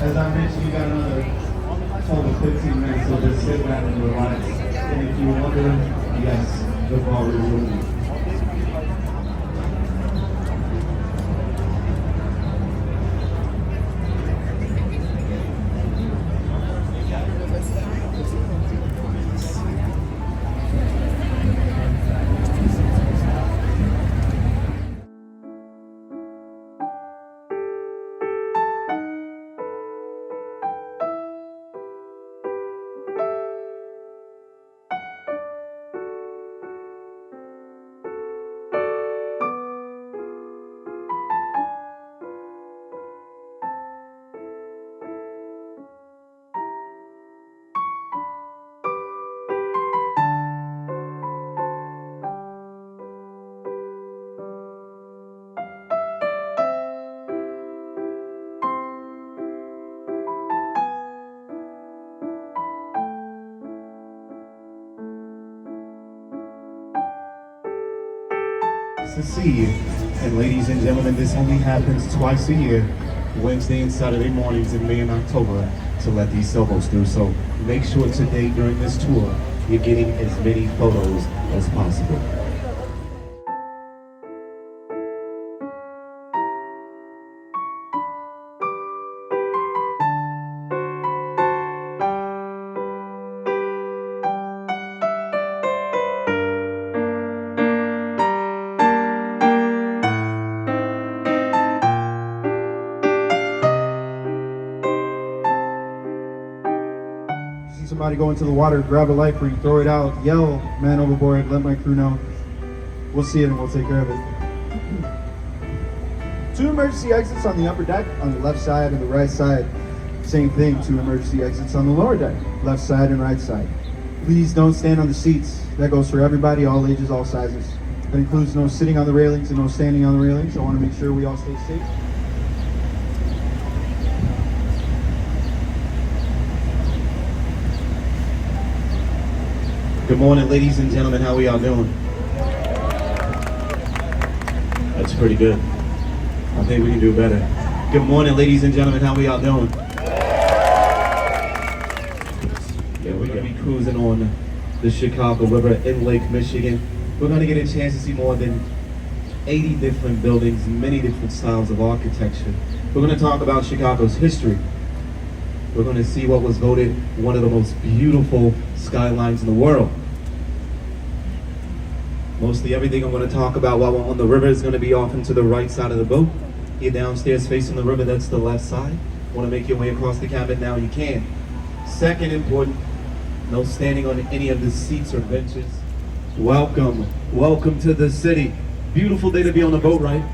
As I mentioned, you got another total 15 minutes, so just sit back and relax. And if you're wondering, yes, the bar is open. To see you. And ladies and gentlemen, this only happens twice a year, Wednesday and Saturday mornings in May and October, to let these sailboats through. So make sure today during this tour, you're getting as many photos as possible. Somebody go into the water, grab a life ring, throw it out, yell, man overboard, let my crew know. We'll see it and we'll take care of it. 2 emergency exits on the upper deck, on the left side and the right side. Same thing, 2 emergency exits on the lower deck, left side and right side. Please don't stand on the seats. That goes for everybody, all ages, all sizes. That includes no sitting on the railings and no standing on the railings. I want to make sure we all stay safe. Good morning, ladies and gentlemen. How are y'all doing? That's pretty good. I think we can do better. Good morning, ladies and gentlemen. How are y'all doing? Yeah, we're going to be cruising on the Chicago River in Lake Michigan. We're going to get a chance to see more than 80 different buildings, many different styles of architecture. We're going to talk about Chicago's history. We're going to see what was voted one of the most beautiful skylines in the world. Mostly everything I'm going to talk about while we're on the river is going to be off into the right side of the boat. You're downstairs facing the river, that's the left side. Want to make your way across the cabin now, you can. Second important, no standing on any of the seats or benches. Welcome, welcome to the city. Beautiful day to be on the boat, right?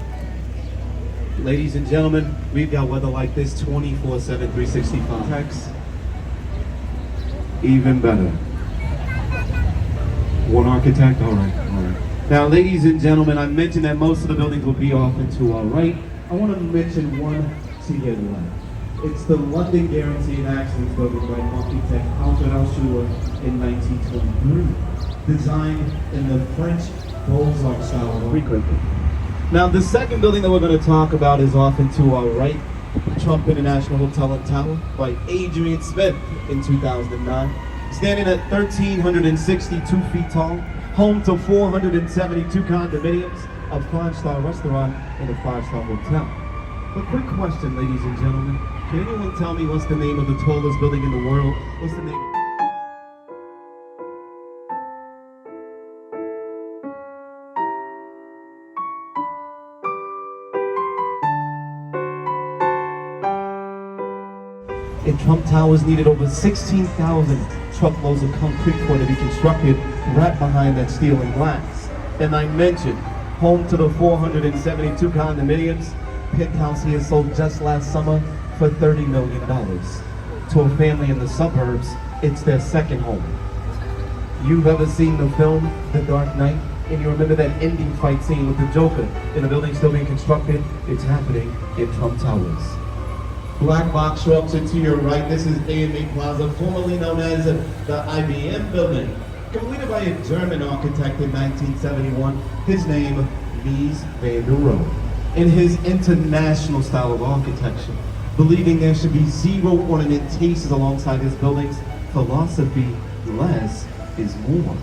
Ladies and gentlemen, we've got weather like this 24/7, 365. Text, even better. One architect, all right. Now, ladies and gentlemen, I mentioned that most of the buildings will be off and to our right. I want to mention one to your left. It's the London Guarantee and Accidents building by architect Alfred Alshua in 1923. Designed in the French Beaux-Arts style of architecture. Now, the second building that we're going to talk about is off and to our right. Trump International Hotel and Tower by Adrian Smith in 2009. Standing at 1,362 feet tall, home to 472 condominiums, a 5-star restaurant, and a 5-star hotel. But quick question, ladies and gentlemen. Can anyone tell me what's the name of the tallest building in the world? What's the name? And Trump Towers needed over 16,000 truckloads of concrete for to be constructed right behind that steel and glass. And I mentioned, home to the 472 condominiums, penthouse here sold just last summer for $30 million. To a family in the suburbs, it's their second home. You've ever seen the film The Dark Knight? And you remember that ending fight scene with the Joker in the building still being constructed? It's happening in Trump Towers. Black box structure to your right, this is AMA Plaza, formerly known as the IBM building. Completed by a German architect in 1971, his name, Mies van der Rohe. In his international style of architecture, believing there should be zero ornamentations alongside his building's philosophy, less is more.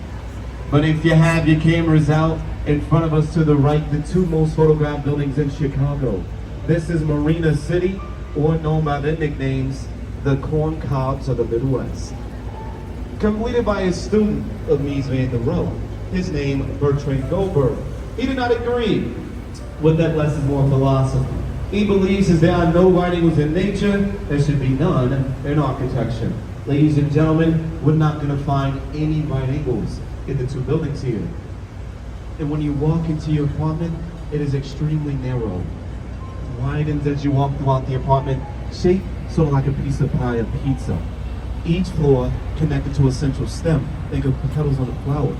But if you have your cameras out, in front of us to the right, the two most photographed buildings in Chicago. This is Marina City, or known by their nicknames, the Corn Cobs of the Midwest. Completed by a student of Mies van der Rohe, his name Bertrand Goldberg. He did not agree with that less is more philosophy. He believes as there are no right angles in nature, there should be none in architecture. Ladies and gentlemen, we're not going to find any right angles in the two buildings here. And when you walk into your apartment, it is extremely narrow. Widens as you walk throughout the apartment, shaped sort of like a piece of pie of pizza. Each floor connected to a central stem. Think of petals on a flower.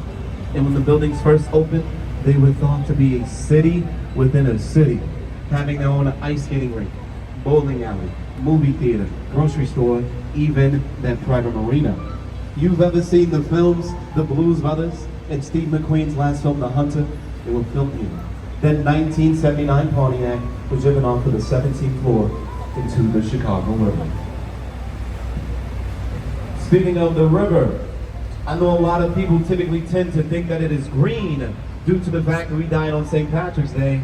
And when the buildings first opened, they were thought to be a city within a city, having their own ice skating rink, bowling alley, movie theater, grocery store, even that private marina. You've ever seen the films, The Blues Brothers, and Steve McQueen's last film, The Hunter? They were filmed here. That 1979 Pontiac was driven off of the 17th floor into the Chicago River. Speaking of the river, I know a lot of people typically tend to think that it is green due to the fact that we died on St. Patrick's Day.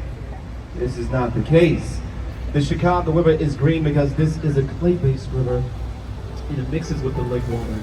This is not the case. The Chicago River is green because this is a clay-based river and it mixes with the lake water.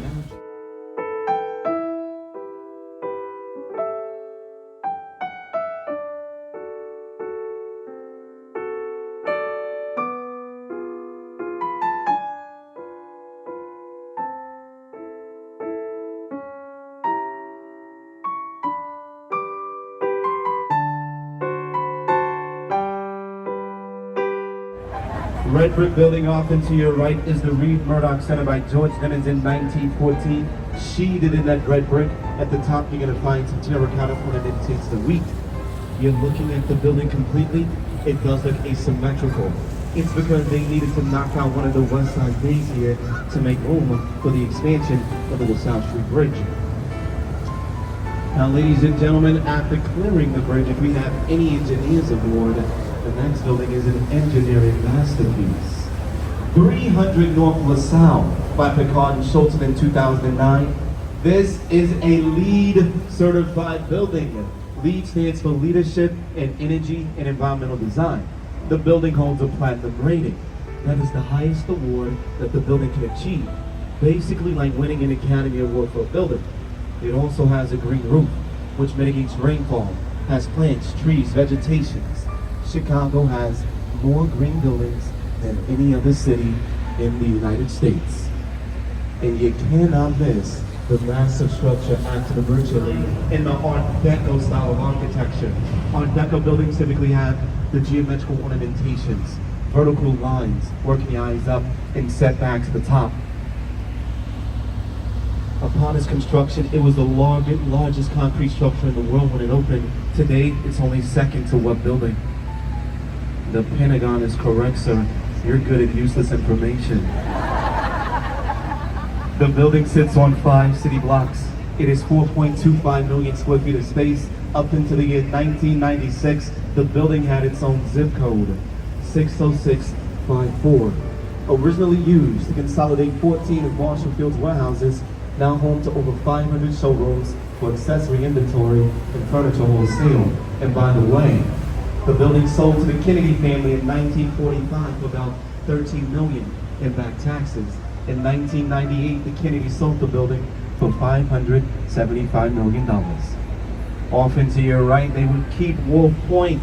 Red brick building off and to your right is the Reed Murdoch Center by George Simmons in 1914. Sheeted in that red brick. At the top you're going to find some terracotta ornamentations the wheat. You're looking at the building completely, it does look asymmetrical. It's because they needed to knock out one of the west side bays here to make room for the expansion of the LaSalle Street Bridge. Now ladies and gentlemen, after clearing the bridge, if we have any engineers aboard, the next building is an engineering masterpiece. 300 North LaSalle by Picard and Schulten in 2009. This is a LEED certified building. LEED stands for Leadership in Energy and Environmental Design. The building holds a platinum rating. That is the highest award that the building can achieve. Basically like winning an Academy Award for a building. It also has a green roof, which mitigates rainfall, has plants, trees, vegetations. Chicago has more green buildings than any other city in the United States. And you cannot miss the massive structure after the bridge in the Art Deco style of architecture. Art Deco buildings typically have the geometrical ornamentations, vertical lines, working the eyes up, and setbacks at the top. Upon its construction, it was the largest concrete structure in the world when it opened. Today, it's only second to what building? The Pentagon is correct, sir. You're good at useless information. The building sits on 5 city blocks. It is 4.25 million square feet of space. Up into the year 1996, the building had its own zip code, 60654. Originally used to consolidate 14 of Marshall Field's warehouses, now home to over 500 showrooms for accessory inventory and furniture wholesale. And by the way, the building sold to the Kennedy family in 1945 for about $13 million in back taxes. In 1998, the Kennedys sold the building for $575 million. Off into your right, they would keep Wolf Point.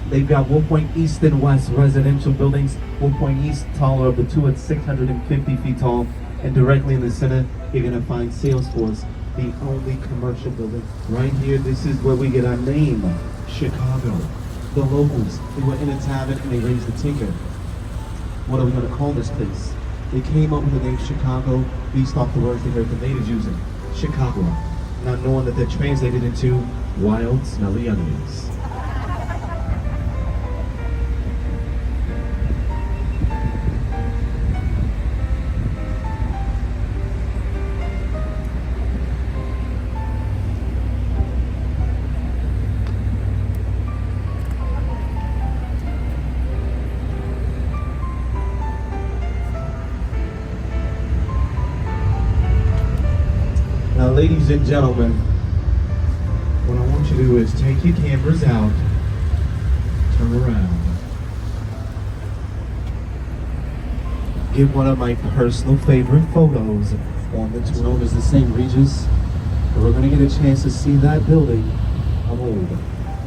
They've got Wolf Point East and West residential buildings. Wolf Point East, taller of the two, at 650 feet tall. And directly in the center, you're gonna find Salesforce, the only commercial building. Right here, this is where we get our name, Chicago. The locals, they were in a tavern and they raised the tinker. What are we gonna call this place? They came up with the name Chicago based off the words they heard the natives using, Chicago. Not knowing that they're translated into wild, smelly onions. Now, ladies and gentlemen, what I want you to do is take your cameras out, turn around. Get one of my personal favorite photos on the tour known as the St. Regis. We're going to get a chance to see that building. I'm old.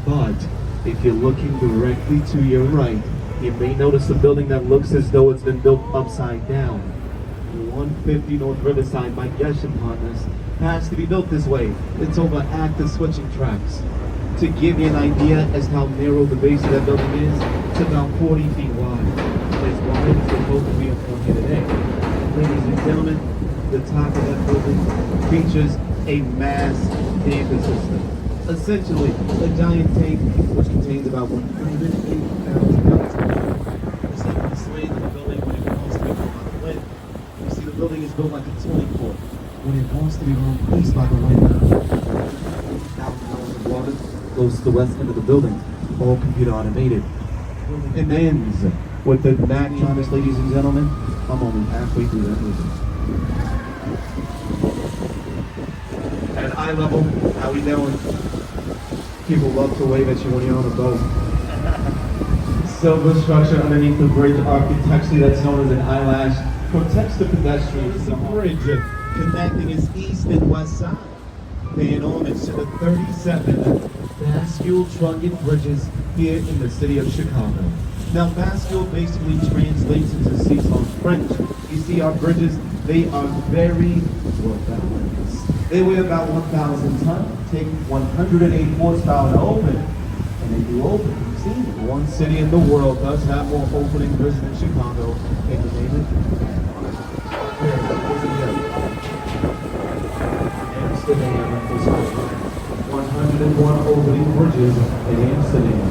But if you're looking directly to your right, you may notice a building that looks as though it's been built upside down. 150 North Riverside, my guessing partners, has to be built this way. It's over active switching tracks. To give you an idea as to how narrow the base of that building is, it's about 40 feet wide. As wide as the boat that we have on here today. Ladies and gentlemen, the top of that building features a mass campus system. Essentially, a giant tank which contains about 180,000 gallons of water. It's like the swing of the building when it wants to be blown by the wind. You see, the building is built like a swimming pool. When it wants to be blown east by the wind, 1,000 gallons of water goes to the west end of the building, all computer automated. It ends with the match on this, ladies and gentlemen. I'm only halfway through that movie. At eye level, how we doing? People love to wave at you when you're on a boat. Silver structure underneath the bridge, architecturally that's known as an eyelash, protects the pedestrians. The bridge connecting its east and west side, paying homage to the 37 bascule trunnion bridges here in the city of Chicago. Now, bascule basically translates into seesaw in French. You see our bridges, they are very well balanced. They weigh about 1,000 tons, take 108 horsepower to open, and they do open. You see, one city in the world does have more opening bridges than Chicago. Can you name it? Amsterdam, 101 opening bridges in Amsterdam.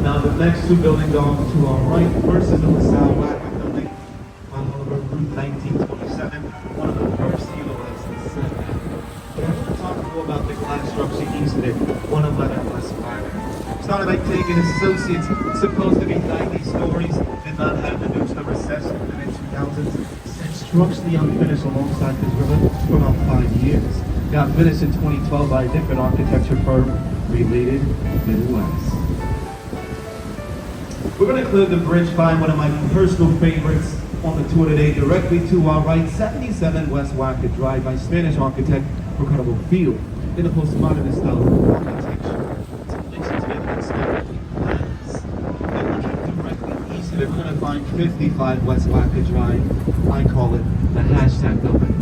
Now the next two buildings off to our right, first is the LaSalle Wacker building on Route 1927, one of the first utilized in the city. But I want to talk more about the glass structure east of it, 111 West Wacker. Started by taking associates, supposed to be 90 stories, did not have the news of recession in the mid-2000s, sat structurally unfinished alongside this river for about 5 years. Got finished in 2012 by a different architecture firm, Related Midwest. We're going to clear the bridge, find one of my personal favorites on the tour today, directly to our right, 77 West Wacker Drive by Spanish architect Ricardo Field. In a postmodernist style of architecture. They're going to find 55 West Wacker Drive. I call it the hashtag building.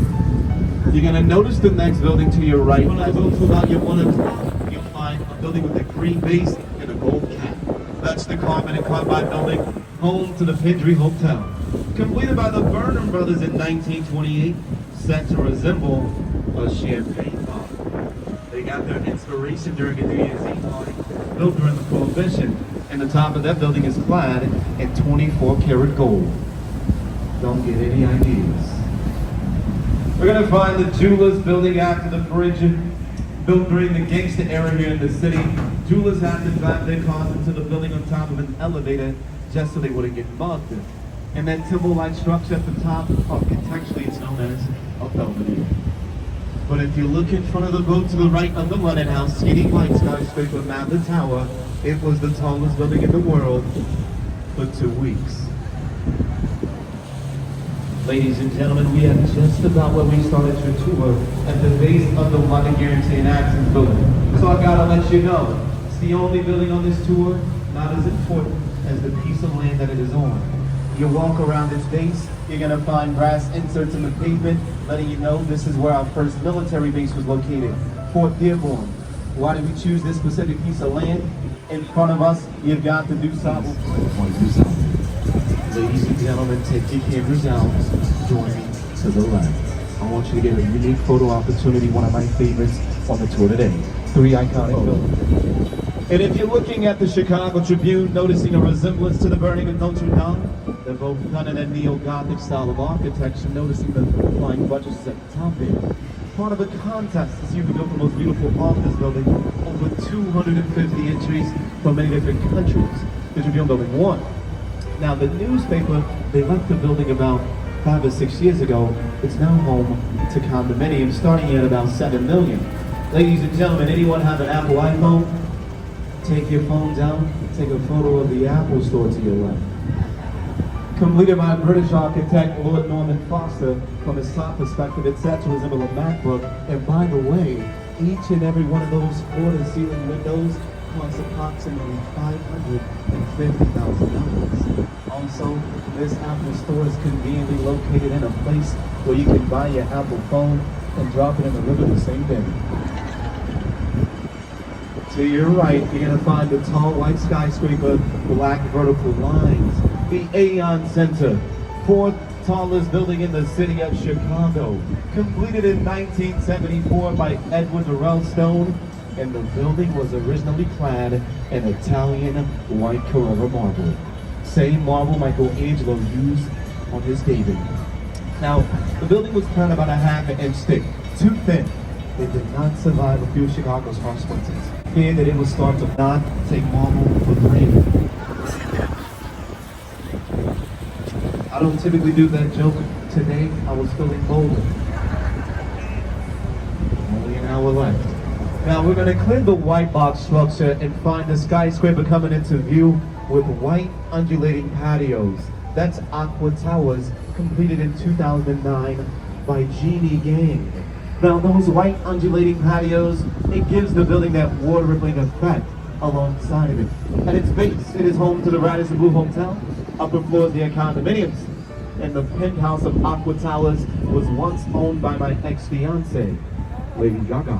You're going to notice the next building to your right. When I go to about your one o'clock, you'll find a building with a green base and a gold cap. That's the Carmen and Carbide building, home to the Pendry Hotel. Completed by the Burnham brothers in 1928, set to resemble a champagne bottle. They got their inspiration during a New Year's Eve party, built during the Prohibition. And the top of that building is clad in 24 karat gold. Don't get any ideas. We're going to find the Jewelers building after the bridge, built during the gangster era here in the city. Jewelers had to drive their cars into the building on top of an elevator just so they wouldn't get mugged. And that temple-like structure at the top, architecturally it's known as a Belvedere. But if you look in front of the boat to the right of the London House, skinny white skyscraper Mather Tower, it was the tallest building in the world for 2 weeks. Ladies and gentlemen, we are just about where we started your tour at the base of the London Guarantee and Access building. So I gotta let you know, it's the only building on this tour not as important as the piece of land that it is on. You walk around its base, you're gonna find brass inserts in the pavement, letting you know this is where our first military base was located, Fort Dearborn. Why did we choose this specific piece of land? In front of us, you've got the DuSable. Ladies and gentlemen, take your cameras out, join me to the left. I want you to get a unique photo opportunity, one of my favorites on the tour today. 3 iconic buildings. And if you're looking at the Chicago Tribune, noticing a resemblance to the burning of Notre Dame, they're both done in a neo-Gothic style of architecture, noticing the flying buttresses at the top there. Part of a contest to see who built the most beautiful office building, over 250 entries from many different countries. The Tribune building won. Now the newspaper, they left the building about 5 or 6 years ago. It's now home to condominiums starting at about 7 million. Ladies and gentlemen, anyone have an Apple iPhone? Take your phones out, take a photo of the Apple store to your left. Completed by British architect Lord Norman Foster. From its top perspective, it's set to resemble a MacBook. And by the way, each and every one of those floor-to-ceiling windows costs approximately $550,000. Also, this Apple store is conveniently located in a place where you can buy your Apple phone and drop it in the river the same day. To your right, you're going to find the tall white skyscraper, black vertical lines. The Aon Center, 4th tallest building in the city of Chicago. Completed in 1974 by Edward Durrell Stone, and the building was originally clad in Italian white Carrara marble. Same marble Michelangelo used on his David. Now, the building was planned about a ½ inch thick, too thin. It did not survive a few of Chicago's harsh winters. Feared that it would start to not take marble for granted. I don't typically do that joke. Today, I was feeling bolder. Only an hour left. Now, we're going to clear the white box structure and find the skyscraper coming into view with white undulating patios. That's Aqua Towers, completed in 2009 by Jeannie Gang. Now, those white undulating patios, it gives the building that water-rippling effect alongside of it. At its base, it is home to the Radisson Blu Hotel. Upper floors near condominiums. And the penthouse of Aqua Towers was once owned by my ex-fiancée, Lady Gaga.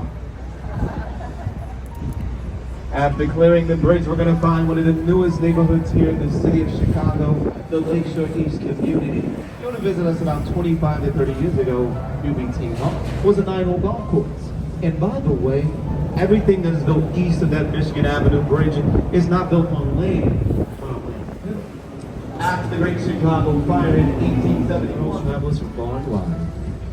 After clearing the bridge, we're going to find one of the newest neighborhoods here in the city of Chicago, the Lakeshore East community. If you want to visit us about 25 to 30 years ago, UBT was a 9-hole golf course. And by the way, everything that is built east of that Michigan Avenue bridge is not built on land. After the Great Chicago Fire in 1870, most travelers from far and wide,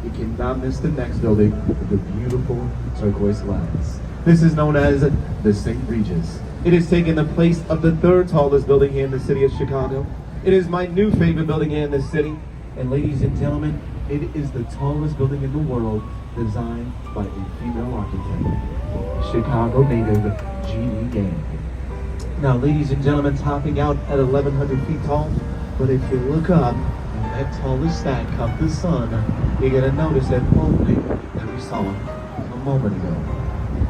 you cannot miss the next building with the beautiful turquoise glass. This is known as the St. Regis. It has taken the place of the 3rd tallest building here in the city of Chicago. It is my new favorite building here in the city. And ladies and gentlemen, it is the tallest building in the world, designed by a female architect, Chicago native Jeannie Gang. Now, ladies and gentlemen, topping out at 1,100 feet tall, but if you look up, that tallest stack of the sun, you're gonna notice that opening that we saw a moment ago.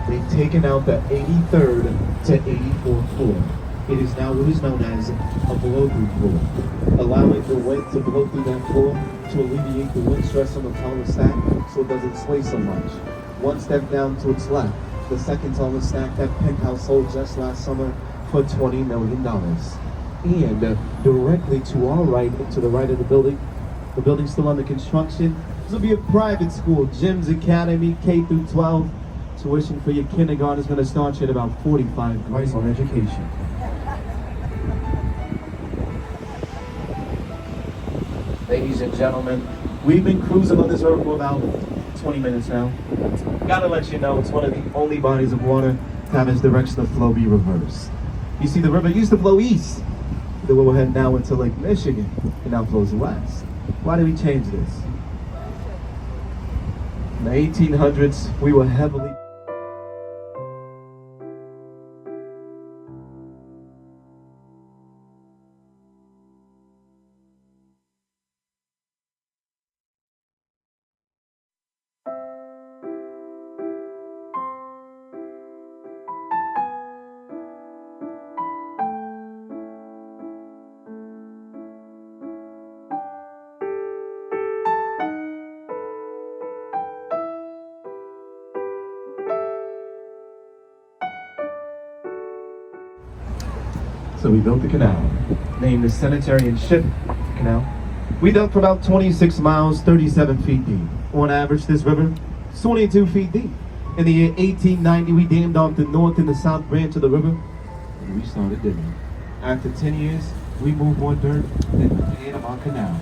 They've taken out the 83rd to 84th floor. It is now what is known as a blow-through floor, allowing the wind to blow through that floor to alleviate the wind stress on the tallest stack so it doesn't sway so much. One step down to its left, the 2nd tallest stack that penthouse sold just last summer for $20 million. And directly to our right, and to the right of the building's still under construction. This will be a private school, Jim's Academy, K through 12. Tuition for your kindergarten is going to start you at about $45 on education. Ladies and gentlemen, we've been cruising on this river for about 20 minutes now. Gotta let you know, it's one of the only bodies of water to have its direction of flow be reversed. You see, the river used to flow east. Then we're heading now into Lake Michigan. It now flows west. Why did we change this? In the 1800s, we were heavily... So we built the canal, named the Sanitary and Ship Canal. We dug for about 26 miles, 37 feet deep. On average, this river is 22 feet deep. In the year 1890, we dammed off the north and the south branch of the river, and we started digging. After 10 years, we moved more dirt than the head of our canal.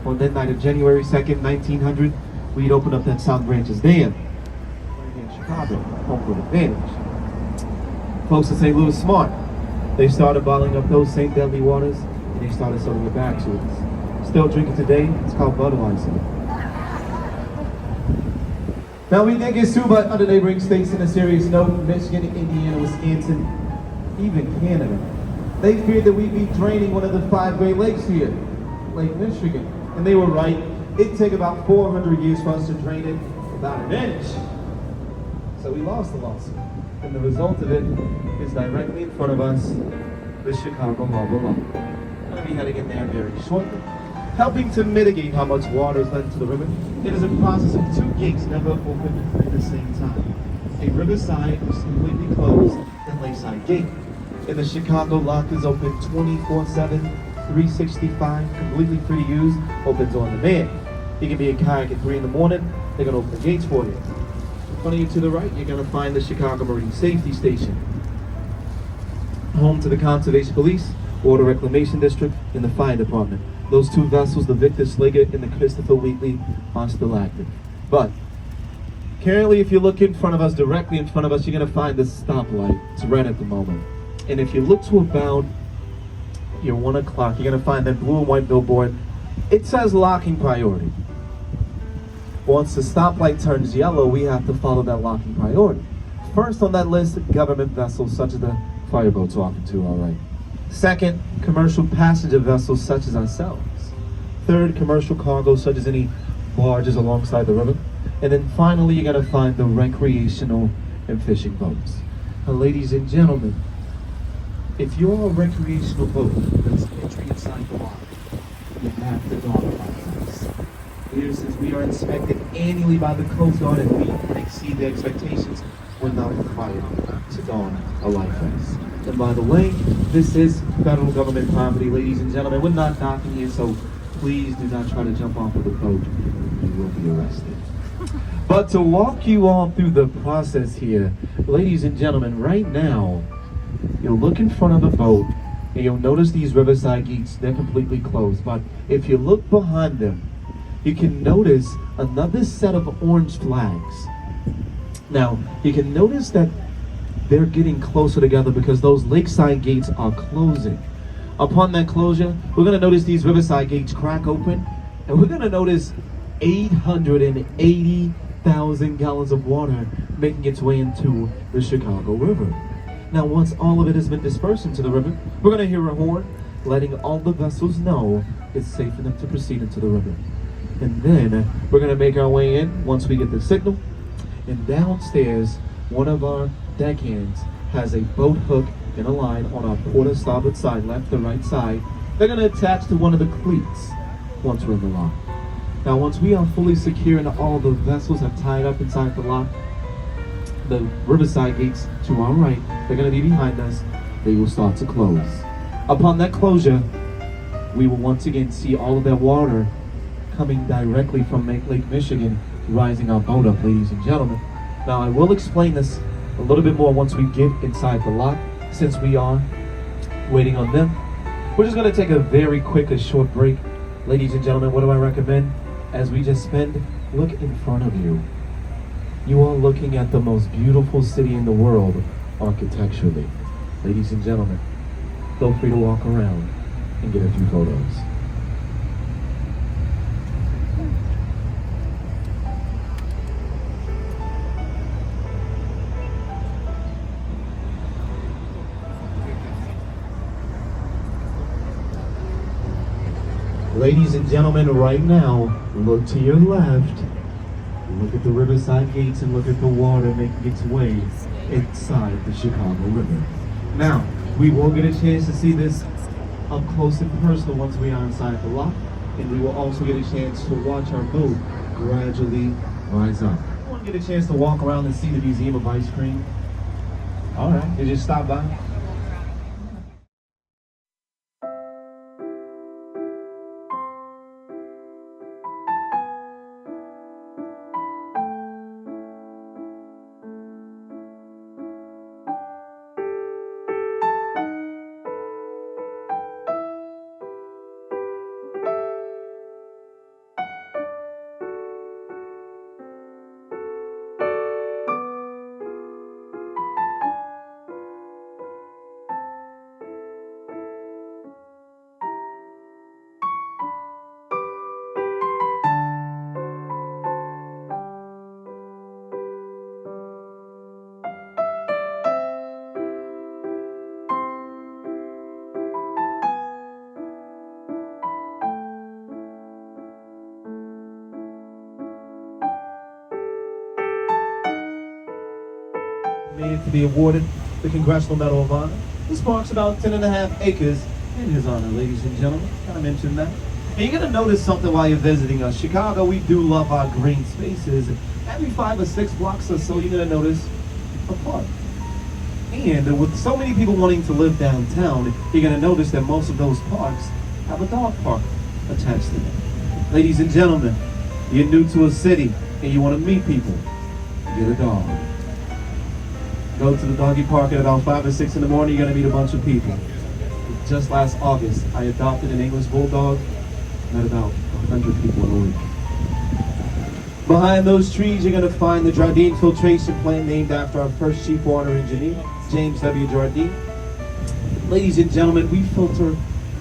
On that night of January 2nd, 1900, we'd opened up that South Branch's dam. Right here in Chicago, home field advantage. Folks in St. Louis smart. They started bottling up those St. Deadly waters, and they started selling it back to us. Still drinking today, it's called Budweiser. Now we did get sued by other neighboring states in a serious note: Michigan, Indiana, Wisconsin, even Canada. They feared that we'd be draining one of the 5 Great Lakes here, Lake Michigan. And they were right. It'd take about 400 years for us to drain it, about an inch. So we lost the lawsuit. And the result of it is directly in front of us, the Chicago Harbor Law. I'm going to be heading in there very shortly. Helping to mitigate how much water is let into the river, it is a process of 2 gates never open at the same time. A riverside, which is completely closed, and lakeside gate. And the Chicago lock is open 24/7, 365, completely free to use, opens on demand. You can be a kayak at 3 in the morning, they're going to open the gates for you. In front of you to the right, you're going to find the Chicago Marine Safety Station. Home to the Conservation Police, Water Reclamation District, and the Fire Department. Those 2 vessels, the Victor Sliggett and the Christopher Wheatley, are still active. But currently, if you look in front of us, directly in front of us, you're going to find the stoplight. It's red at the moment. And if you look to about your 1 o'clock, you're going to find that blue and white billboard. It says locking priority. Once the stoplight turns yellow, we have to follow that locking priority. First on that list, government vessels such as the fireboats are often too, all right. Second, commercial passenger vessels such as ourselves. Third, commercial cargo such as any barges alongside the river. And then finally, you're going to find the recreational and fishing boats. Now, ladies and gentlemen, if you're a recreational boat that's entering inside the water, you have to don a life vest. Here, since we are inspected annually by the Coast Guard and we exceed the expectations, we're not required to don a life vest. And by the way, this is federal government property, ladies and gentlemen. We're not docking here, so please do not try to jump off of the boat. You will be arrested. But to walk you all through the process here, ladies and gentlemen, right now, you'll look in front of the boat and you'll notice these riverside gates, they're completely closed. But if you look behind them, you can notice another set of orange flags. Now, you can notice that they're getting closer together because those lakeside gates are closing. Upon that closure, we're going to notice these riverside gates crack open, and we're going to notice 880,000 gallons of water making its way into the Chicago River. Now, once all of it has been dispersed into the river, we're going to hear a horn letting all the vessels know it's safe enough to proceed into the river. And then we're going to make our way in once we get the signal. And downstairs, one of our deckhands has a boat hook and a line on our port starboard side, left or right side. They're going to attach to one of the cleats once we're in the lock. Now, once we are fully secure and all the vessels have tied up inside the lock, the riverside gates to our right, they're going to be behind us. They will start to close. Upon that closure, we will once again see all of that water coming directly from Lake Michigan, rising our boat up, ladies and gentlemen. Now, I will explain this a little bit more once we get inside the lock, since we are waiting on them. We're just going to take a very quick, short break. Ladies and gentlemen, what do I recommend? As we just spend, look in front of you. You are looking at the most beautiful city in the world architecturally. Ladies and gentlemen, feel free to walk around and get a few photos. Ladies and gentlemen, right now, look to your left. Look at the riverside gates and look at the water making its way inside the Chicago River. Now, we will get a chance to see this up close and personal once we are inside the lock, and we will also get a chance to watch our boat gradually rise up. You want to get a chance to walk around and see the Museum of Ice Cream? All right, you just stop by. made it to be awarded the Congressional Medal of Honor. This park's about 10.5 acres in his honor, ladies and gentlemen. Kind of mentioned that. And you're gonna notice something while you're visiting us. Chicago, we do love our green spaces. Every 5 or 6 blocks or so, you're gonna notice a park. And with so many people wanting to live downtown, you're gonna notice that most of those parks have a dog park attached to them. Ladies and gentlemen, you're new to a city and you want to meet people, get a dog. Go to the doggy park at about 5 or 6 in the morning, you're gonna meet a bunch of people. Just last August, I adopted an English bulldog, met about 100 people in a week. Behind those trees, you're gonna find the Jardine filtration plant named after our first chief water engineer, James W. Jardine. Ladies and gentlemen, we filter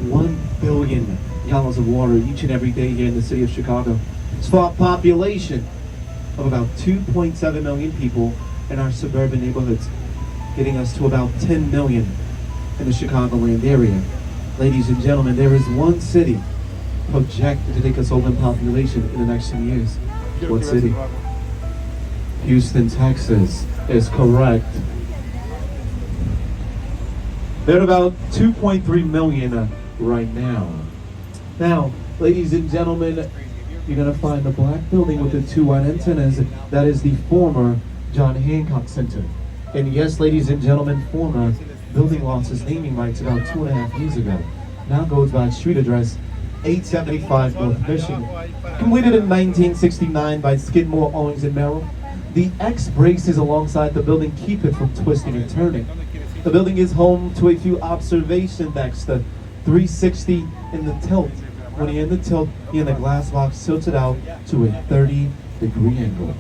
1 billion gallons of water each and every day here in the city of Chicago. It's for a population of about 2.7 million people in our suburban neighborhoods, getting us to about 10 million in the Chicagoland area. Ladies and gentlemen, there is one city projected to take us over in population in the next 10 years. What city? Houston, Texas is correct. They're about 2.3 million right now. Now, ladies and gentlemen, you're gonna find the black building with the 2 white antennas. That is the former John Hancock Center. And yes, ladies and gentlemen, former building lost its naming rights about 2.5 years ago. Now goes by street address 875 North Michigan. Completed in 1969 by Skidmore, Owings and Merrill. The X braces alongside the building keep it from twisting and turning. The building is home to a few observation decks, the 360 in the tilt. When you're in the tilt, you're in the glass box tilted out to a 30-degree angle.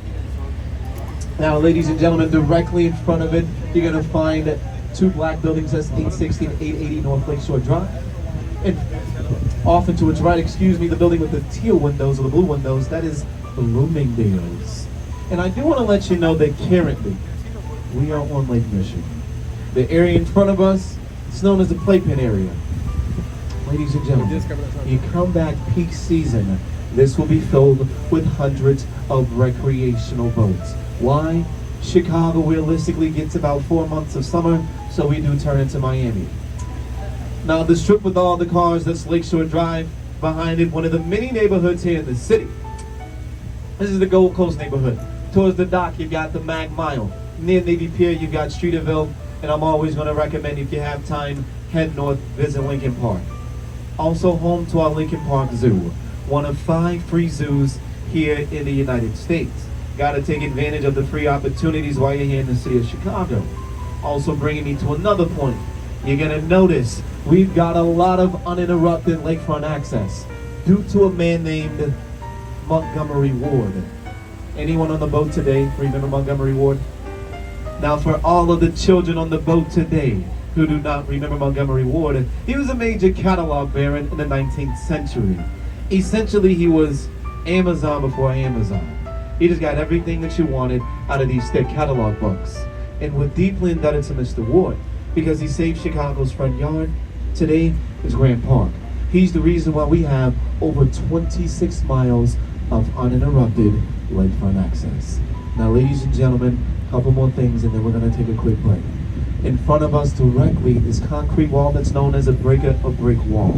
Now, ladies and gentlemen, directly in front of it, you're gonna find 2 black buildings. That's 860 and 880 North Lakeshore Drive. And off and to its right, the building with the teal windows or the blue windows, that is Bloomingdale's. And I do want to let you know that currently, we are on Lake Michigan. The area in front of us is known as the Playpen area. Ladies and gentlemen, you come back peak season, this will be filled with hundreds of recreational boats. Why? Chicago realistically gets about 4 months of summer, so we do turn into Miami. Now the strip with all the cars, that's Lakeshore Drive. Behind it, one of the many neighborhoods here in the city. This is the Gold Coast neighborhood. Towards the dock, you've got the Mag Mile. Near Navy Pier, you've got Streeterville. And I'm always going to recommend, if you have time, head north, visit Lincoln Park. Also home to our Lincoln Park Zoo, one of 5 free zoos here in the United States. Got to take advantage of the free opportunities while you're here in the city of Chicago. Also bringing me to another point. You're going to notice we've got a lot of uninterrupted lakefront access due to a man named Montgomery Ward. Anyone on the boat today remember Montgomery Ward? Now, for all of the children on the boat today who do not remember Montgomery Ward, he was a major catalog baron in the 19th century. Essentially, he was Amazon before Amazon. He just got everything that you wanted out of these thick catalog books. And we're deeply indebted to Mr. Ward because he saved Chicago's front yard. Today is Grant Park. He's the reason why we have over 26 miles of uninterrupted lakefront access. Now, ladies and gentlemen, a couple more things and then we're going to take a quick break. In front of us directly is concrete wall that's known as a brick wall.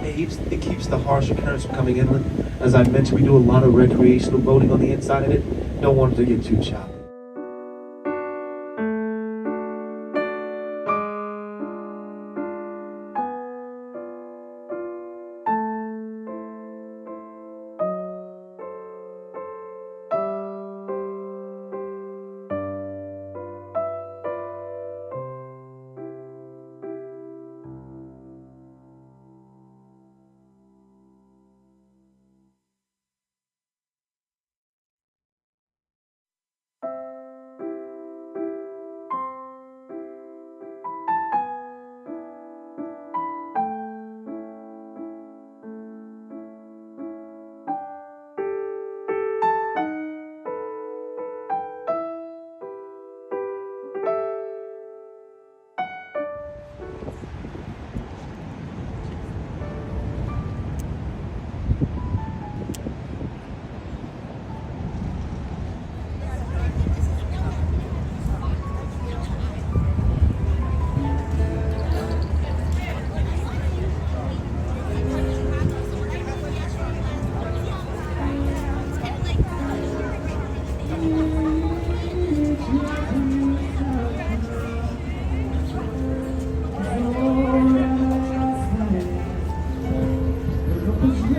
It keeps the harsh currents from coming inland. As I mentioned, we do a lot of recreational boating on the inside of it. Don't want it to get too choppy.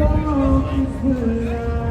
all is well.